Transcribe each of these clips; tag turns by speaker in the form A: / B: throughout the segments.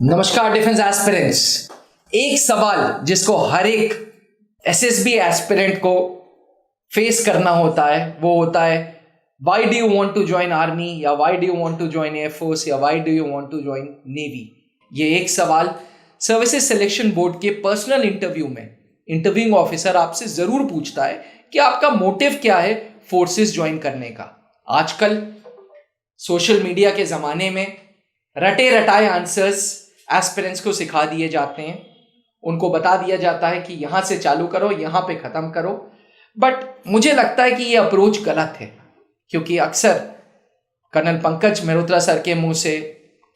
A: नमस्कार defence aspirants. एक सवाल जिसको हर एक एसएसबी एस्पिरेंट को फेस करना होता है वो होता है why do you want to join army, या why do you want to join air force, या why do you want to join navy. ये एक सवाल सर्विसेज सिलेक्शन बोर्ड के पर्सनल इंटरव्यू में इंटरव्यूइंग ऑफिसर आपसे जरूर पूछता है कि आपका मोटिव क्या है फोर्सेस ज्वाइन करने का। आजकल सोशल मीडिया के जमाने में रटे रटाए आंसर्स एस्पिरेंट्स को सिखा दिए जाते हैं, उनको बता दिया जाता है कि यहां से चालू करो, यहां पे खत्म करो। बट मुझे लगता है कि ये अप्रोच गलत है, क्योंकि अक्सर कर्नल पंकज मेहरोत्रा सर के मुंह से,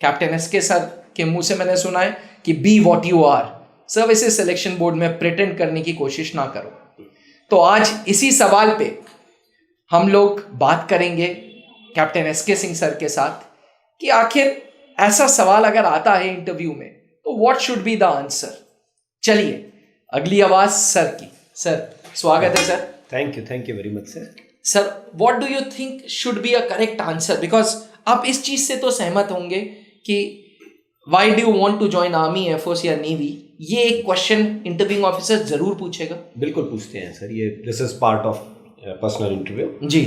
A: कैप्टन एसके सर के मुंह से मैंने सुना है कि be what you are, services selection board में प्रिटेंड करने की कोशिश ना करो। तो आज इसी सवाल पे हम लोग बात करेंगे कैप्टन एसके सिंह सर के साथ कि आखिर ऐसा सवाल अगर आता है इंटरव्यू में तो what should be the answer. चलिए अगली आवाज सर की। सर स्वागत है sir.
B: Thank you very much sir.
A: Sir what do you think should be a correct answer, because आप इस चीज से तो सहमत होंगे कि why do you want to join army, air force या नेवी, ये एक क्वेश्चन इंटरव्यूइंग ऑफिसर जरूर पूछेगा।
B: बिल्कुल पूछते हैं सर, ये this is part of personal interview जी।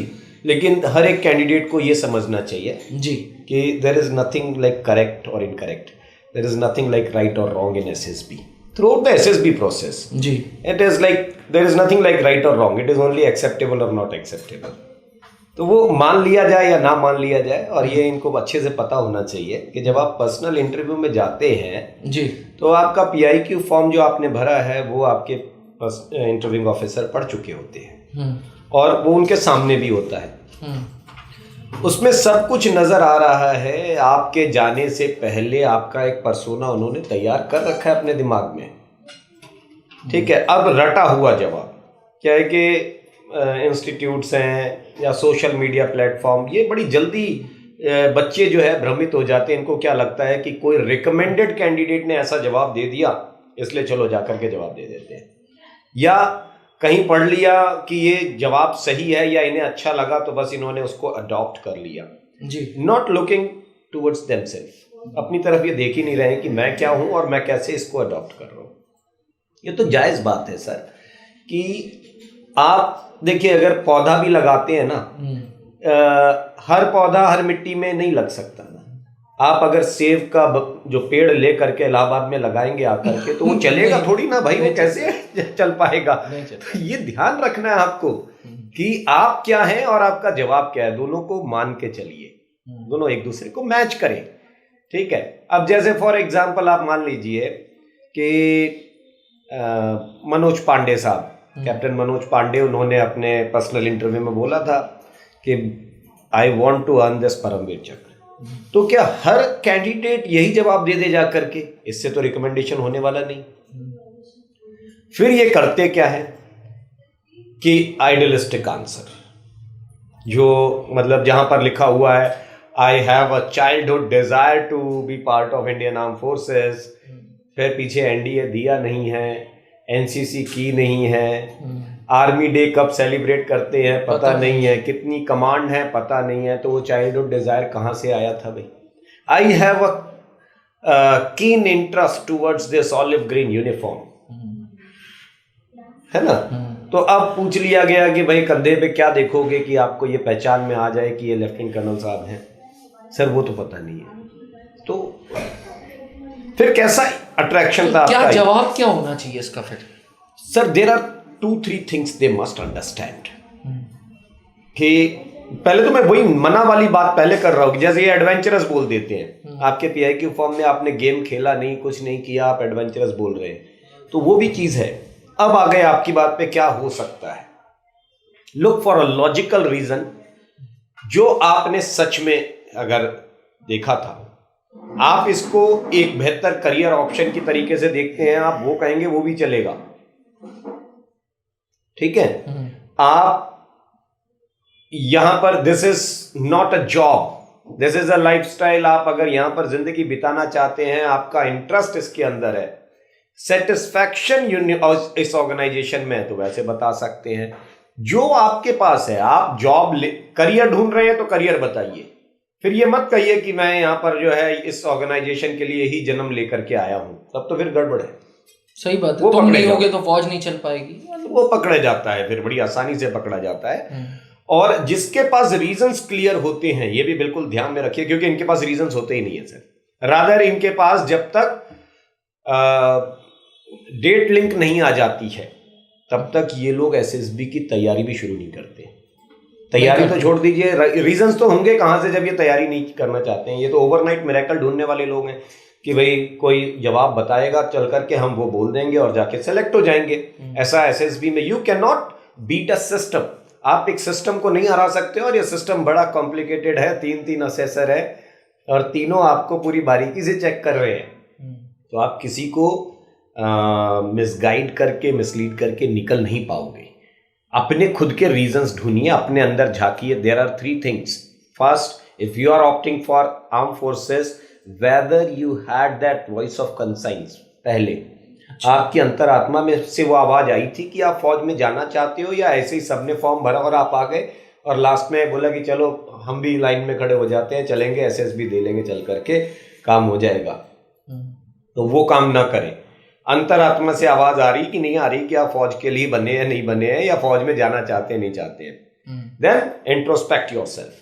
B: लेकिन हर एक कैंडिडेट को ये समझना चाहिए जी कि there is nothing like correct और incorrect, there is nothing like right और wrong in SSB through the SSB process जी। It is like there is nothing like right और wrong, it is only acceptable और not acceptable. तो वो मान लिया जाए या ना मान लिया जाए, और ये इनको अच्छे से पता होना चाहिए कि जब आप पर्सनल इंटरव्यू में जाते हैं जी तो आपका पीआईक्यू फॉर्म जो आपने भरा है वो आपके इंटरव्यूइंग ऑफिसर पढ़ चुके होते हैं और वो उनके सामने भी होता है। उसमें सब कुछ नजर आ रहा है। आपके जाने से पहले आपका एक पर्सोना उन्होंने तैयार कर रखा है अपने दिमाग में, ठीक है। अब रटा हुआ जवाब क्या है कि इंस्टीट्यूट्स हैं या सोशल मीडिया प्लेटफॉर्म, ये बड़ी जल्दी बच्चे जो है भ्रमित हो जाते हैं। इनको क्या लगता है कि कोई रिकमेंडेड कैंडिडेट ने ऐसा जवाब दे दिया इसलिए चलो जाकर के जवाब दे देते हैं, या कहीं पढ़ लिया कि ये जवाब सही है या इन्हें अच्छा लगा तो बस इन्होंने उसको अडॉप्ट कर लिया जी। नॉट लुकिंग टूवर्ड्स देमसेल्फ, अपनी तरफ ये देख ही नहीं रहे कि मैं क्या हूं और मैं कैसे इसको अडॉप्ट कर रहा हूं। ये तो जायज़ बात है सर कि आप देखिए, अगर पौधा भी लगाते हैं ना, हर पौधा हर मिट्टी में नहीं लग सकता ना। आप अगर सेब का जो पेड़ ले करके इलाहाबाद में लगाएंगे आकर के तो वो चलेगा थोड़ी ना भाई, वो कैसे चल पाएगा। तो ये ध्यान रखना है आपको कि आप क्या हैं और आपका जवाब क्या है, दोनों को मान के चलिए, दोनों एक दूसरे को मैच करें, ठीक है। अब जैसे फॉर एग्जांपल आप मान लीजिए कि मनोज पांडे साहब, कैप्टन मनोज पांडे, उन्होंने अपने पर्सनल इंटरव्यू में बोला था कि I want to earn this Paramvir Chakra. तो क्या हर कैंडिडेट यही जवाब दे जा करके? इससे तो रिकमेंडेशन होने वाला नहीं। फिर ये करते क्या है कि आइडियलिस्टिक आंसर, जो मतलब जहां पर लिखा हुआ है I have a childhood desire to be part of Indian arm forces, फिर पीछे एनडीए दिया नहीं है, एनसीसी की नहीं है, आर्मी डे कब सेलिब्रेट करते हैं पता नहीं है, कितनी कमांड है पता नहीं है, तो वो चाइल्डहुड डिजायर कहाँ से आया था भाई? आई have a keen interest towards this olive green uniform, है ना। तो अब पूछ लिया गया कि भाई कंधे पे क्या देखोगे कि आपको ये पहचान में आ जाए कि ये लेफ्टिनेंट कर्नल साहब हैं। सर वो तो पता नहीं है, तो फिर कैसा अट्रैक्शन था?
A: क्या जवाब क्या होना चाहिए इसका फिर?
B: Sir there are 2-3 things they must understand. कि पहले तो मैं वही मना वाली बात पहले कर रहा हूँ, जैसे ये एडवेंचरस बोल देते हैं। आपके पीआईक्यू फॉर्म में आपने गेम खेला नहीं, कुछ नहीं किया, आप एडवेंचरस बोल रहे हैं, तो वो भी चीज है। अब आ गए आपकी बात पे, क्या हो सकता है? Look for a logical reason. जो आपने सच में अगर देखा था, आप इसको एक बेहतर करियर ऑप्शन की तरीके से देखते हैं, आप वो कहेंगे वो भी चलेगा, ठीक है। आप यहां पर this is not a job, this is a lifestyle. आप अगर यहां पर जिंदगी बिताना चाहते हैं, आपका इंटरेस्ट इसके अंदर है, सेटिस्फैक्शन इस ऑर्गेनाइजेशन में है, तो वैसे बता सकते हैं। जो आपके पास है, आप जॉब करियर ढूंढ रहे हैं तो करियर बताइए, फिर ये मत कहिए कि मैं यहाँ पर जो है इस ऑर्गेनाइजेशन के लिए ही जन्म लेकर के आया हूँ, तब तो फिर गड़बड़ है।
A: सही बात है, तुम नहीं होगे तो फौज नहीं चल पाएगी,
B: वो पकड़ा जाता है, फिर बड़ी आसानी से पकड़ा जाता है। और जिसके पास रीजंस क्लियर होते हैं, ये भी बिल्कुल ध्यान में रखिए, क्योंकि इनके पास रीजंस होते ही नहीं है सर। रादर इनके पास जब तक डेट लिंक नहीं आ जाती है तब तक ये लोग एसएसबी की तैयारी भी शुरू नहीं करते। तैयारी तो छोड़ दीजिए, रीजंस तो होंगे कहां से जब ये तैयारी नहीं करना चाहते हैं। ये तो ओवरनाइट मिरेकल ढूंढने वाले लोग हैं कि भाई कोई जवाब बताएगा चल करके, हम वो बोल देंगे और जाके सेलेक्ट हो जाएंगे। ऐसा एसएसबी में you can not beat a system. आप एक सिस्टम को नहीं हरा सकते, और ये सिस्टम बड़ा कॉम्प्लिकेटेड है। 3 असेसर है और तीनों आपको पूरी बारीकी से चेक कर रहे हैं, तो आप किसी को मिसगाइड करके, मिसलीड करके निकल नहीं पाओगे। अपने खुद के रीजंस ढूंढिए, अपने अंदर झांकिए। There are 3 things. First, if you are opting for arm forces, whether you had that voice of conscience. पहले आपकी अंतरात्मा में से वो आवाज आई थी कि आप फौज में जाना चाहते हो, या ऐसे ही सबने फॉर्म भरा और आप आ गए और लास्ट में बोला कि चलो हम भी लाइन में खड़े हो जाते हैं, चलेंगे एसएसबी दे लेंगे, चल करके काम हो जाएगा। तो वो काम ना करें। अंतरात्मा से आवाज आ रही कि नहीं आ रही कि आप फौज के लिए बने हैं, नहीं बने हैं, या फौज में जाना चाहते हैं, नहीं चाहते हैं। Then introspect yourself.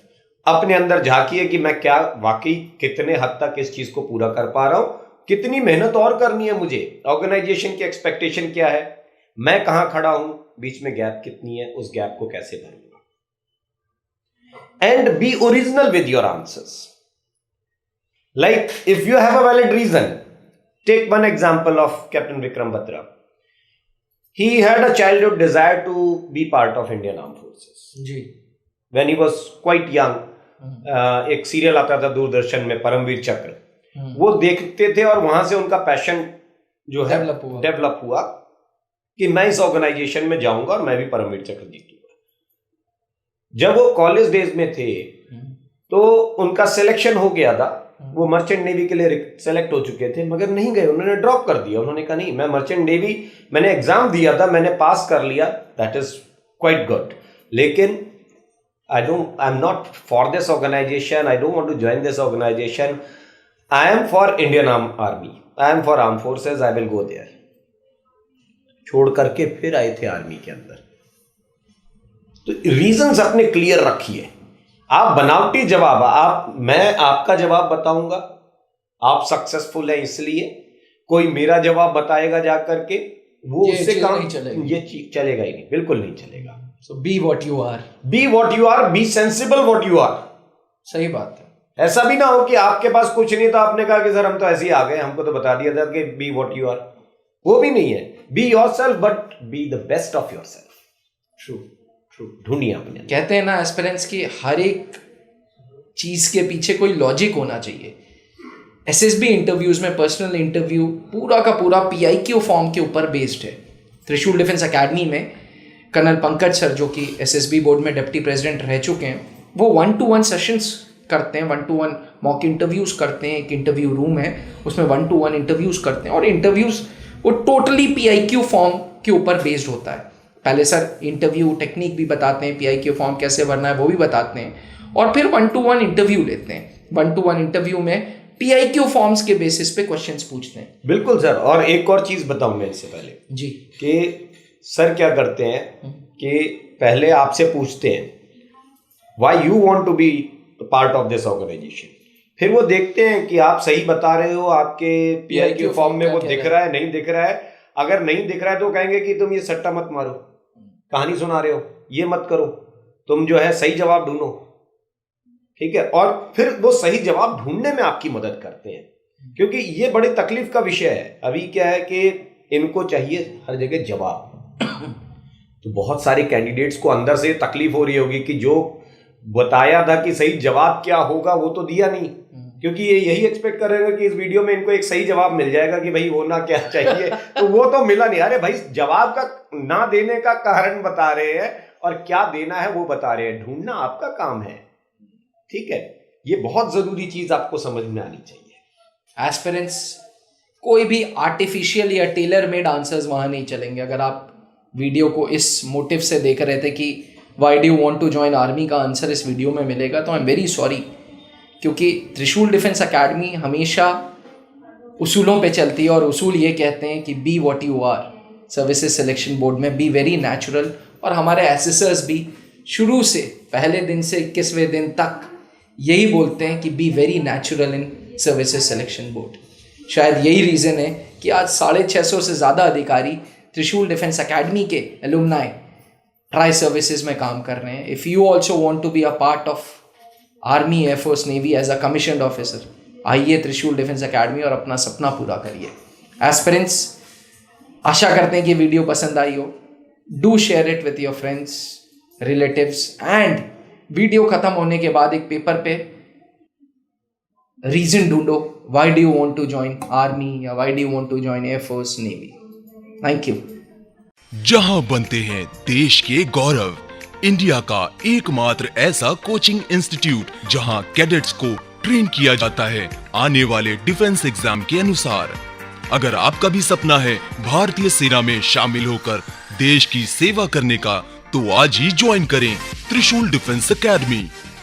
B: अपने अंदर झांकिए कि मैं क्या वाकई कितने हद तक इस चीज को पूरा कर पा रहा हूं, कितनी मेहनत और करनी है मुझे, ऑर्गेनाइजेशन की एक्सपेक्टेशन क्या है, मैं कहां खड़ा हूं, बीच में गैप कितनी है, उस गैप को कैसे भरूंगा। And be original with your answers. Like if you have a valid reason, take one example of Captain Vikram Batra. He had a childhood desire to be part of Indian Armed Forces.
A: जी.
B: When he was quite young, एक serial आता था दूरदर्शन में, परमवीर चक्र, वो देखते थे और वहां से उनका पैशन जो है डेवलप हुआ कि मैं इस ऑर्गेनाइजेशन में जाऊंगा और मैं भी परमवीर चक्र जीतूंगा। जब वो कॉलेज डेज में थे तो उनका सिलेक्शन हो गया था, वो मर्चेंट नेवी के लिए सेलेक्ट हो चुके थे, मगर नहीं गए, उन्होंने ड्रॉप कर दिया। उन्होंने कहा नहीं, मैं मर्चेंट नेवी, मैंने एग्जाम दिया था, मैंने पास कर लिया, दैट इज क्वाइट गुड, लेकिन I am not for this organisation, I don't want to join this organisation, I am for Indian army, I am for arm forces, I will go there. छोड़ करके फिर आए थे army के अंदर। तो reasons अपने क्लियर रखिए। आप बनावटी जवाब, मैं आपका जवाब बताऊंगा, आप सक्सेसफुल है इसलिए, कोई मेरा जवाब बताएगा जा करके, वो उससे काम नहीं चलेगा, ये चलेगा ही नहीं, बिल्कुल नहीं चलेगा।
A: So be what you are,
B: be what you are, be sensible what you are.
A: सही बात है।
B: ऐसा भी ना हो कि आपके पास कुछ नहीं था, आपने कहा कि सर हम तो ऐसे ही आ गए, हमको तो बता दिया था कि बी व्हाट यू आर। वो भी नहीं है। Be yourself but be the best of yourself. True ढूंढिए अपने।
A: कहते हैं ना एस्पिरेंट्स की हर एक चीज के पीछे कोई लॉजिक होना चाहिए। एसएसबी इंटरव्यूज में पर्सनल इंटरव्यू पूरा का पूरा पीआईक्यू फॉर्म के ऊपर बेस्ड है। त्रिशूल डिफेंस एकेडमी में कर्नल पंकज सर, जो कि एसएसबी बोर्ड में डिप्टी प्रेसिडेंट रह चुके हैं, वो 1-to-1 सेशंस करते हैं, 1-to-1 मॉक इंटरव्यूज करते हैं। एक इंटरव्यू रूम है, उसमें 1-to-1 इंटरव्यूज करते हैं, और इंटरव्यूज वो टोटली पीआईक्यू फॉर्म के ऊपर बेस्ड होता है। पहले सर इंटरव्यू टेक्निक भी बताते हैं, पीआईक्यू फॉर्म कैसे भरना है वो भी बताते हैं, और फिर 1-to-1 इंटरव्यू लेते हैं। 1-to-1 इंटरव्यू में पीआईक्यू फॉर्म्स के बेसिस पे क्वेश्चंस पूछते हैं।
B: बिल्कुल सर। और एक और चीज बताऊं मैं इससे पहले
A: जी,
B: कि सर क्या करते हैं कि पहले आपसे पूछते हैं why you want to be part of this organisation, फिर वो देखते हैं कि आप सही बता रहे हो, आपके पीआईक्यू फॉर्म में वो दिख रहा है, नहीं दिख रहा है। अगर नहीं दिख रहा है तो कहेंगे कि तुम ये सट्टा मत मारो, कहानी सुना रहे हो, ये मत करो, तुम जो है सही जवाब ढूंढो, ठीक है। और फिर वो सही जवाब ढूंढने में आपकी मदद करते हैं, क्योंकि ये बड़ी तकलीफ का विषय है। अभी क्या है कि इनको चाहिए हर जगह जवाब। तो बहुत सारे कैंडिडेट्स को अंदर से तकलीफ हो रही होगी कि जो बताया था कि सही जवाब क्या होगा वो तो दिया नहीं, क्योंकि ये यही एक्सपेक्ट कर रहे हैं कि इस वीडियो में इनको एक सही जवाब मिल जाएगा कि भाई होना क्या चाहिए, तो वो तो मिला नहीं। अरे भाई, जवाब का ना देने का कारण बता रहे हैं और क्या देना है वो बता रहे हैं, ढूंढना आपका काम है, ठीक है। ये बहुत जरूरी चीज आपको समझ में आनी चाहिए।
A: एस्पिरेंट्स कोई भी आर्टिफिशियल या टेलर मेड आंसर्स वहां नहीं चलेंगे। अगर आप वीडियो को इस मोटिव से देख रहे थे कि why do you want to join army का आंसर इस वीडियो में मिलेगा, तो आई एम वेरी सॉरी, क्योंकि त्रिशूल डिफेंस एकेडमी हमेशा उसूलों पे चलती है और उसूल ये कहते हैं कि be what you are. Services selection board में बी वेरी नेचुरल, और हमारे एसेसर्स भी शुरू से पहले दिन से 21वें दिन तक यही बोलते हैं कि बी वेरी नेचुरल इन सर्विसेज सिलेक्शन बोर्ड। शायद यही रीज़न है कि आज 650 से ज़्यादा अधिकारी त्रिशूल डिफेंस एकेडमी के एलुमनाई ट्राई सर्विसेज में काम कर रहे हैं। If you also want to be a part of army, air force, navy as a commissioned officer, आइए त्रिशूल डिफेंस एकेडमी और अपना सपना पूरा करिए। एस्पिरेंट्स, आशा करते हैं कि वीडियो पसंद आई हो। Do share it with your friends, relatives, and video खत्म होने के बाद एक पेपर पे रीजन ढूंढो, why do you want to join army या why do you want to join air force, navy. Thank you.
C: जहां बनते हैं देश के गौरव, इंडिया का एकमात्र ऐसा कोचिंग इंस्टीट्यूट जहां कैडेट्स को ट्रेन किया जाता है आने वाले डिफेंस एग्जाम के अनुसार। अगर आपका भी सपना है भारतीय सेना में शामिल होकर देश की सेवा करने का, तो आज ही ज्वाइन करें त्रिशूल डिफेंस एकेडमी।